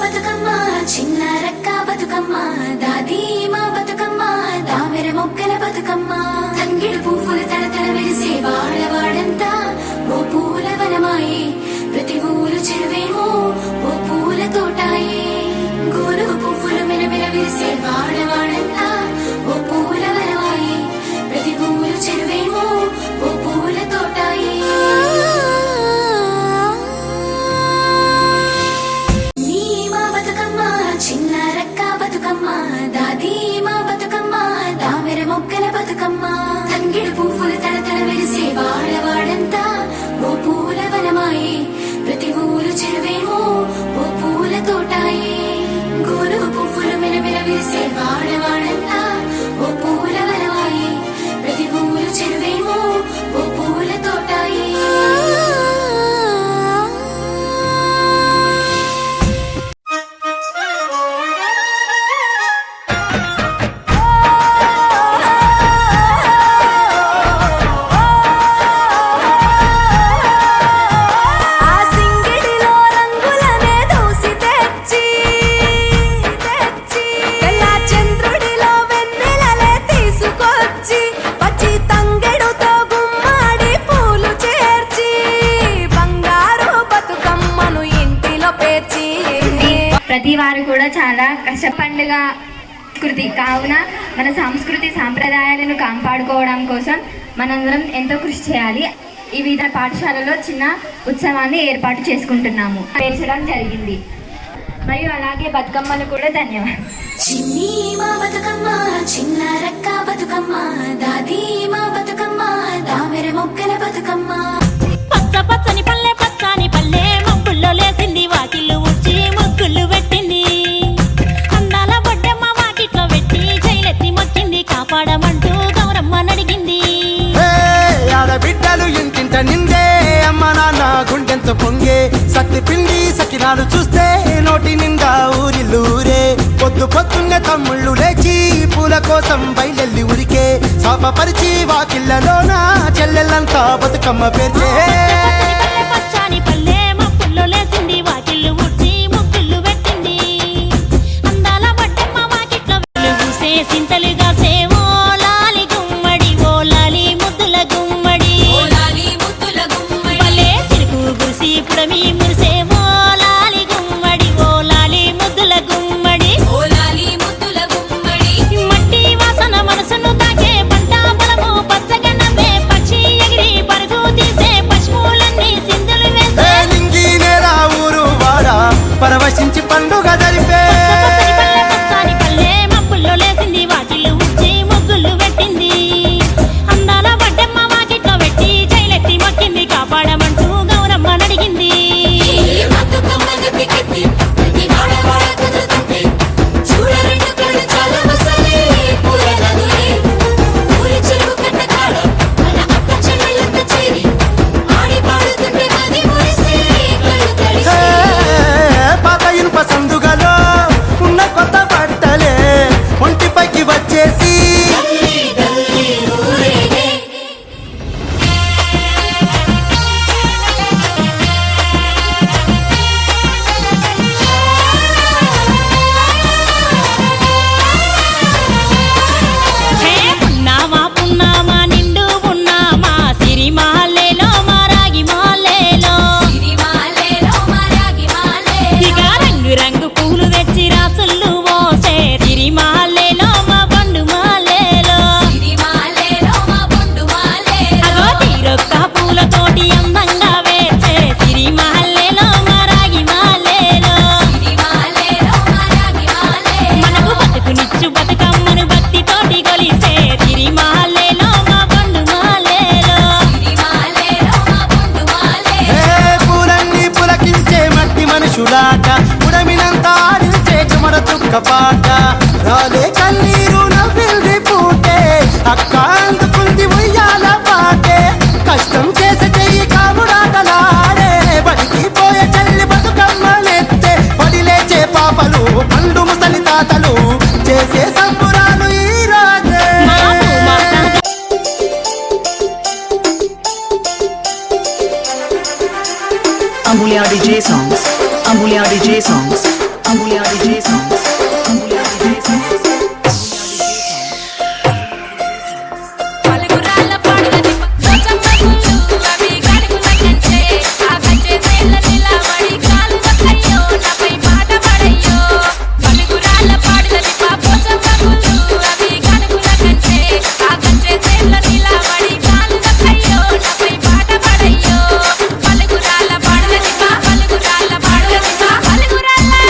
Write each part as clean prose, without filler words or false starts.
బతుకమ్మ చిన్న రక్క బతుకమ్మ దాది మా బతుకమ్మ దామెర మొక్కల బతుకమ్మ తంగిడు పువ్వులు తడతడ వెలిసే వాడవాడంతా ఓ పూల వనమాయే ప్రతి ఊరు చెరువేమో ఓ పూల తోటాయే గోరు పువ్వులు మెలమెల వెలిసే వాడవాడంతా ఓ పూల వనమాయే ప్రతి ఊరు చెరువేమో ఓ పూల తోటాయే చిన్న రక్క బతుకమ్మ దాది మా బతుకమ్మ దామెర మొక్కల బతుకమ్మ తంగిడు పువ్వులు తడతడ వెలిసే వాడవాడంతా ఓ పూల వనమాయే ప్రతి ఊరు చెరువేమో ఓ పూల తోటాయే గోరు పువ్వులు మెలమెల వెలిసే వాడవాడంతా ఓ పూల వనమాయే ప్రతి ఊరు చెరువేమో ఓ పూల తోటాయే ప్రతి వారు కూడా చాలా కష్టపండుగ సంస్కృతి కావున మన సంస్కృతి సాంప్రదాయాలను కాపాడుకోవడం కోసం మనందరం ఎంతో కృషి చేయాలి. వివిధ పాఠశాలలో చిన్న ఉత్సవాన్ని ఏర్పాటు చేసుకుంటున్నాము పేర్చడం జరిగింది. మరియు అలాగే బతుకమ్మలు కూడా ధన్యవాదాలు. చిన్ని మా బతుకమ్మ చిన్న రక్క బతుకమ్మ దాది మా బతుకమ్మ దామెర మొక్కల బతుకమ్మ పచ్చ పచ్చని పల్లె పచ్చని పల్లె మబ్బుల్లో లేసింది వాకిళ్ళు ఊడ్చి ముగ్గులు పెట్టింది అందాల బొడ్డమ్మ వాకిట్లో పెట్టి జైలెత్తి మొక్కింది కాపాడమంటూ గౌరమ్మ నడిగింది. ఆడబిడ్డలు ఇంటింట నిందే అమ్మ నాన్న గుండెంత పొంగే సత్తి పిండి సకినాలు చూస్తే నోటి నిండా ఊరిల్లూరే పొద్దున్నే తమ్ముళ్ళు లేచి పూల కోసం బయలెల్లి ఉరికే శాపపరిచి వాకిళ్ళలోన చెల్లెళ్ళంతా బతుకమ్మ పేర్చే పచ్చని పల్లె మబ్బుల్లో లేసింది వాకిళ్ళు ఊడ్చి ముగ్గులు పెట్టింది అందాల బొడ్డమ్మ వాకిట్లో పూసే సింతలుగా సేవో లాలి గుమ్మడి ఓ లాలి ముద్దుల గుమ్మడి పల్లె చిరుకు గురిసి పుడమి మురిసే ఓ లాలి గుమ్మడి ఓ లాలి ముద్దుల గుమ్మడి మట్టి వాసన మనసును తాకే పంట పొలము పచ్చగా నవ్వే పక్షి ఎగిరి పరుగు తీసే పశువులన్నీ సింధులు వేసే లింగి నేల ఊరు వాడ పరవశించి పండుగ జరిపే పచ్చని పల్లె మబ్బుల్లో లేసింది వాకిళ్ళు ఊడ్చి ముగ్గులు పెట్టింది అందాల బొడ్డమ్మ వాకిట్లో పెట్టి జైలెత్తి మొక్కింది కాపాడమంటూ గౌరమ్మ నడిగింది. పాత ఇనుప సందుగలో ఉన్న కొత్త బట్టలే ఒంటిపైకి వచ్చేసి పున్నామా పున్నామా నిండు పున్నామా సిరిమాలేలో మారాగి మాలేలో ఇక రంగు రంగు పూలు తెచ్చి రాసులు పోసే సిరిమాలేలో మా బండు మాలేలో అగో తీరొక్క పూలతోటి అందంగా వేసే సిరిమాలేలో మారాగి మాలేలో మనకు బతుకునిచ్చు బతుకమ్మను భక్తితోటి కొలిసే సిరిమాలేలో మా బండు మాలేలో పూలన్నీ పులకించే మట్టి మనుషులాట ఉడమినంత ఆడించే చెమడ చుక్క పాట రాలే కన్నీరు నవ్వింది పూటే అక్క అందుకుంది ఉయ్యాల పాటే కష్టం చేసే చెయ్యి కాముడాటలాడే బడికి పోయే చెల్లి బతుకమ్మలెత్తే పడి లేచే పాపలు పండు ముసలి తాతలు చేసే సంబురాలు ఈ రాజే Ambulia DJ songs. Ambulia DJ Songs. Ambulia DJ Songs. పలుగురాళ్ళ పాడులని Pochamma గుళ్ళు అవి గడుగుల కంచె ఆ కంచె సేల నిలబడి కాలువకయ్యో నాపై పాట పడయ్యో పలుగురాళ్ళ పాడులని పోచమ్మ గుళ్ళు అవి గడుగుల కంచె ఆ కంచె సేల నిలబడి కాలువకయ్యో నాపై పాట పడయ్యో పలుగురాళ్ళ పాడులని పలుగురాళ్ళ పాడులని పలుగురాళ్ళ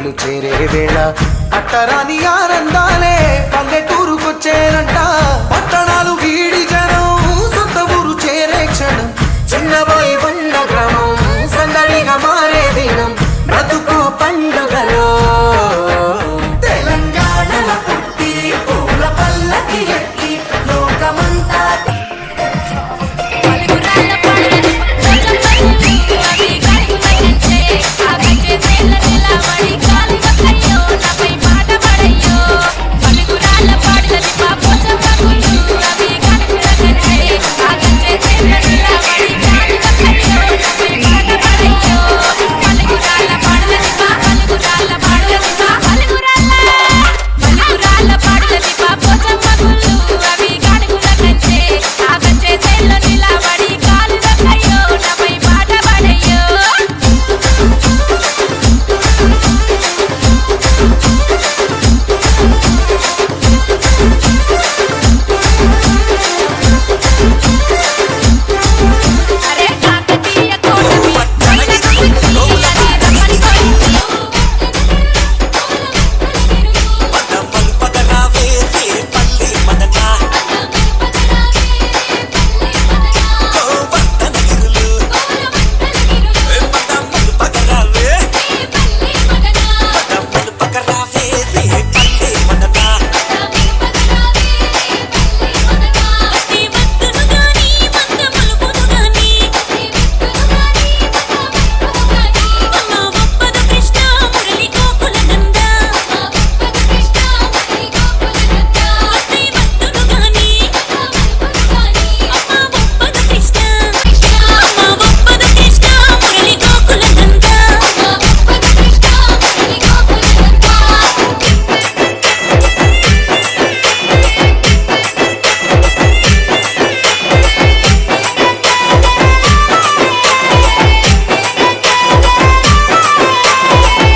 ఇల్లు చేరే వేళ అట్టరాని ఆనందాలే పల్లెటూరుకొచ్చేనంట పట్టణాలు వీడి జనం సొంత ఊరు చేరే క్షణం చిన్నబోయి బండ గ్రామం సందడిగా మారే దినం బ్రతుకు పండుగలో తెలంగాణల పుట్టి పూల పల్లకి ఎక్కి లోకమంతా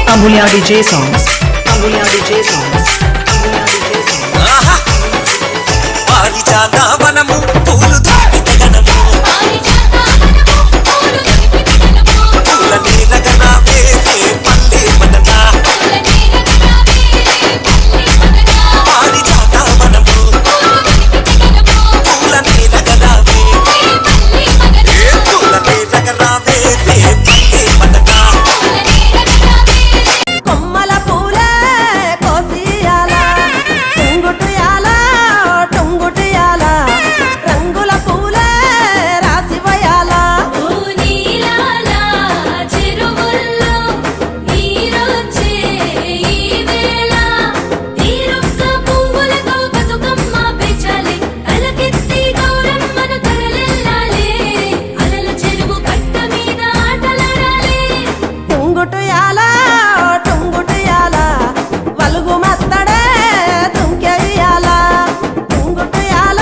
Ambulia DJ songs. Ambulia DJ songs. Ambulia DJ songs. పారిజాత వనము పూలు దొరికితే గణము పూల నీరగన వేసే పల్లె మననా పారిజాత వనము పూల నీరగన పూల నీరగన వేసే పల్లె మననా కొమ్మల పూలే కోసియాల టుంగుటియాల టుంగుటియాల రంగుల పూలే రాసివయాల ఓ నీలాల చెరువుల్లో నీరొచ్చే ఈ వేళ తీరొక్క పువ్వులతో బతుకమ్మ పెంచాలి తలకెత్తి గౌరమ్మను తరలిల్లాలి అలల చెరువు కట్ట మీద ఆటలాడాలి టుంగుటియాల టుంగుటియాల వలుగు మత్తడే తుంకెయ్యాల టుంగుటియాల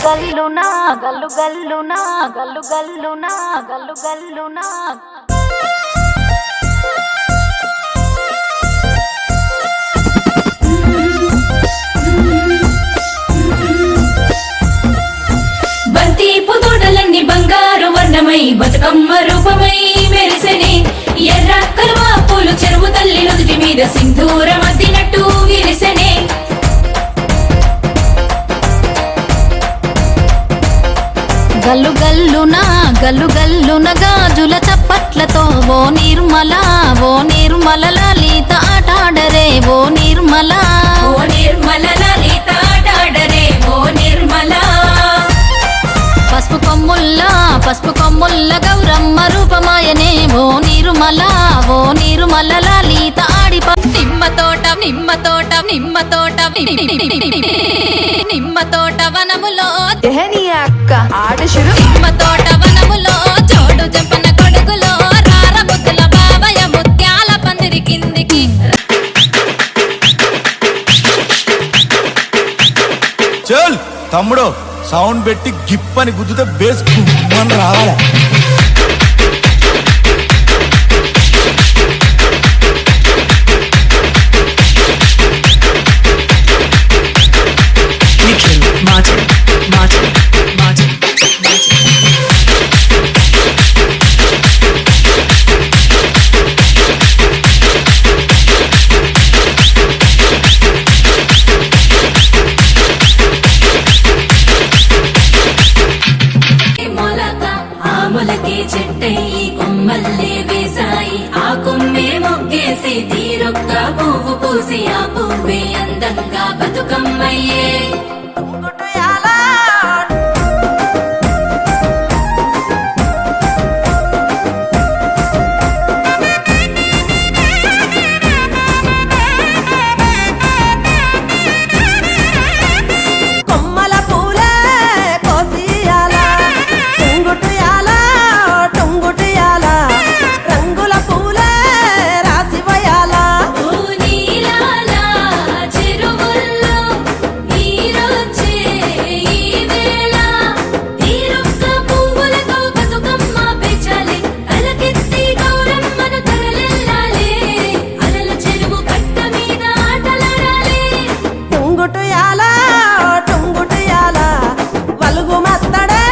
గల్లునా గల్లు గల్లునా గల్లు గల్లునా గల్లు గల్లునా బంతి పుదోడలన్నీ బంగారు వర్ణమై బతుకమ్మ రూపమై మెరిసెనే ఎర్ర కలువ పూలు చెరువు తల్లి నుదుటి మీద సింధూరం అద్దినట్టు విరిసెనే గల్లు గల్లునా గల్లు గల్లున గాజుల చప్పట్లతో ఓ నిర్మల లలిత ఆటాడరే ఓ నిర్మల ఓ నిర్మల లలిత ఆటాడరే ఓ నిర్మల పసుపు కొమ్ముల్ల గౌరమ్మ రూపమాయనే ఓ నిర్మల లలిత ఆడి నిమ్మ తోట వనములో అక్క ఆట శురు నిమ్మ తోట వనములో జోడు జంపన కొడుకులో రార బుద్ధుల బావయ ముత్యాల పందిరి కిందికి చల్ తమ్ముడు సౌండ్ పెట్టి గిప్పని గుద్దుతే బేస్ గుమ్మని రావాలి. Nikhil Martin. పూసే తీరొక్క పువ్వు పూసి ఆ పువ్వే అందంగా బతుకమ్మయ్యే టుంగుటుయాల కొమ్మల పూలే కోసియాల టుంగుటుయాల టుంగుటుయాల రంగుల పూలే రాసివయాల నీలాల చెరువుల్లో నీరొచ్చే ఈ వేళ తీరొక్క పువ్వులతో బతుకమ్మ పెంచాలి తలకెత్తి గౌరమ్మను తరలిల్లాలి అలల చెరువు కట్ట మీద ఆటలాడాలి టుంగుటుయాల టుంగుటుయాల వలుగు మత్తడే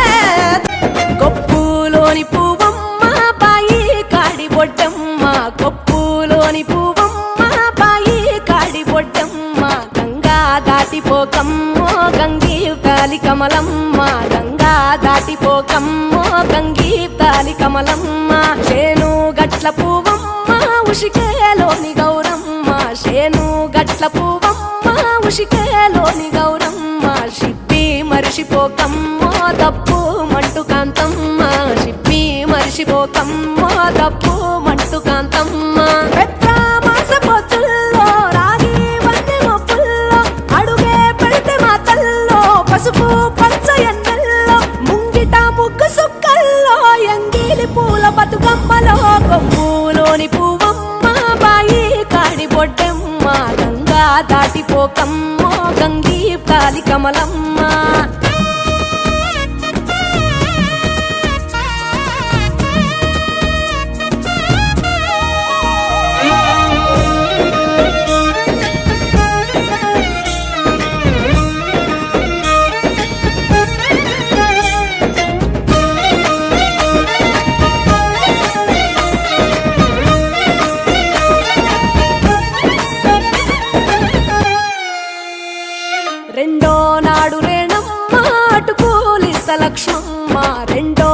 కొప్పులోని పువ్వమ్మ పాయి కాడి బొడ్డమ్మ కొప్పులోని పువ్వమ్మ పాయి కాడి బొడ్డమ్మ గంగా దాటిపోకమ్మో గంగీ తాలి కమలమ్మ గంగా దాటిపోకమ్మో గంగీ తాలి కమలమ్మ శేను గట్ల పువ్వమ్మ ఉషికేలోని గౌరమ్మ శేను గట్ల పువ్వమ్మ ఉషికేలోని గౌరమ్మ షిప్పి మరిషిపోకమ్మో తప్పు మంటు కాంతమ్మ షిప్పి మరిషిపోకమ్మో తప్పు మంటు కాంతమ్మ పెద్ద మాస పొత్తుల్లో రాగి వన్నె మొప్పుల్లో అడుగే పెడితే మా తల్లో పసుపు పచ్చ ఎన్నెల్లో ముంగిట ముగ్గు సుక్కల్లో ఎంగిలి పూల బతుకమ్మలో కొమ్ములోని పువ్వమ్మ బాయి కాడి బొడ్డెమ్మ గంగా దాటిపోకమ్మో గంగీ తాలి కమలమ్మ రెండో నాడు రేణమ్మ అటుకూలిస్త లక్ష్మమ్మ రెండో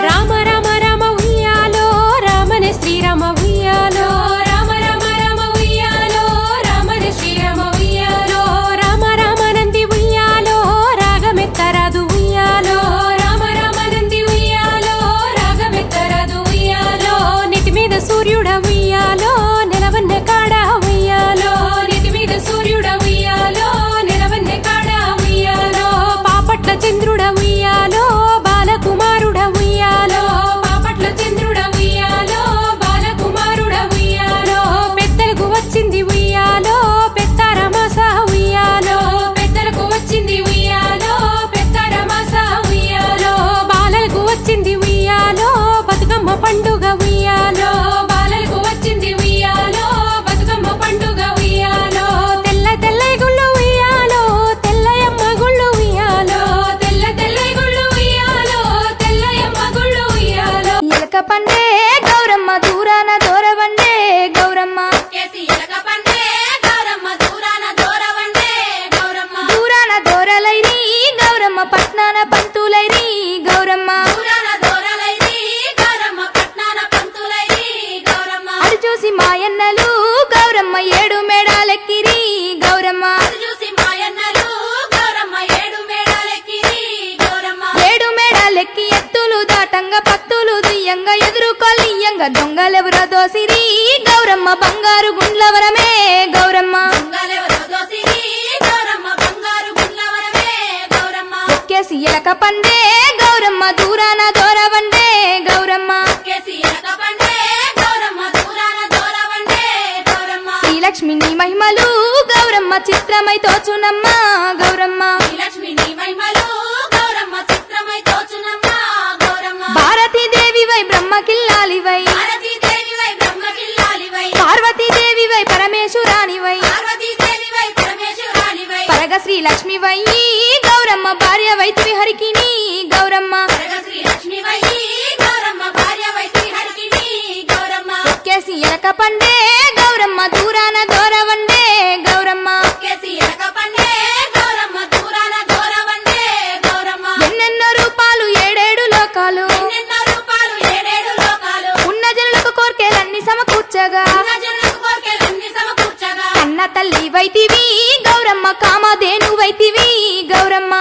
రామ రామ రామ ఉయ్యాలో రామనే శ్రీరామ ఉయ్యాలో రామ రామ రామ ఉయ్యాలో రామనే శ్రీరామ ఉయ్యాలో రామ రామ నంది ఉయ్యాలో రాగమెత్తరాదు ఉయ్యాలో రామ రామ నంది ఉయ్యాలో రాగమెత్తరాదు ఉయ్యాలో నెటి మీద సూర్యుడ ఉయ్యాలో నెలవన్న కాడ ఉయ్యాలో నెటి మీద సూర్యుడ ఉయ్యాలో నెలవన్న కాడ ఉయ్యాలో పాపట్ల చంద్రుడ ఉయ్యాలో బాలకుమారుడ ఉయ్యాలో పాపట్ల చంద్రుడ ఉయ్యాలో బాలకుమారుడ ఉయ్యాలో పెద్దలకు వచ్చింది ఉయ్యాలో పెద్దారమాస ఉయ్యాలో పెద్దలకు వచ్చింది ఉయ్యాలో పెద్దారమాస ఉయ్యాలో బాలలకు వచ్చింది ఉయ్యాలో బతుకమ్మ పండుగ ఉయ్యాలో బాలలకు వచ్చింది ఉయ్యాలో బతుకమ్మ పండుగ ఉయ్యాలో తెల్ల తెల్ల గుళ్ళు ఉయ్యాలో తెల్లయమ్మ గుళ్ళు ఉయ్యాలో తెల్ల తెల్ల గుళ్ళు ఉయ్యాలో తెల్లయమ్మ గుళ్ళు ఉయ్యాలో ఎలక పండే గౌరమ్మ దూరాన దూరవండే గౌరమ్మ దూరాన దూరలైరి గౌరమ్మ పట్నాన పంతులైరి గౌరమ్మ అడు చూసి మాయన్నలు గౌరమ్మ ఏడు మేడాలెక్కిరి గౌరమ్మ ఏడు మేడాలెక్కి ఎత్తులు దాటంగా పత్తులు దుయ్యంగా ఎదురుకొల్లియంగా దొంగలెవరో దోసిరి గౌరమ్మ బంగారు గుండ్లవరమే గౌరమ్మ ఎక్కేసి ఎలక పండే గౌరమ్మ దూరాన దూరవండే గౌరమ్మ శ్రీలక్ష్మి నీ మహిమలు గౌరమ్మ చిత్రమై తోచునమ్మ గౌరమ్మ భారతీదేవి వై బ్రహ్మకిల్లాలివై పార్వతీదేవి వై పరమేశ్వరానివై పరగ శ్రీలక్ష్మి వై గౌరమ్మ భార్య వైతివి హరికిని గౌరమ్మ ఎక్కేసి ఎలక పండే గౌరమ్మ దూరాన దూరవండే గౌరమ్మ ఎన్నెన్నో రూపాలు ఏడేడు లోకాలు ఉన్న జనులకు కోర్కెలన్నీ సమకూర్చగా కన్న తల్లి వైతివి గౌరమ్మ కామధేను వైతివి గౌరమ్మ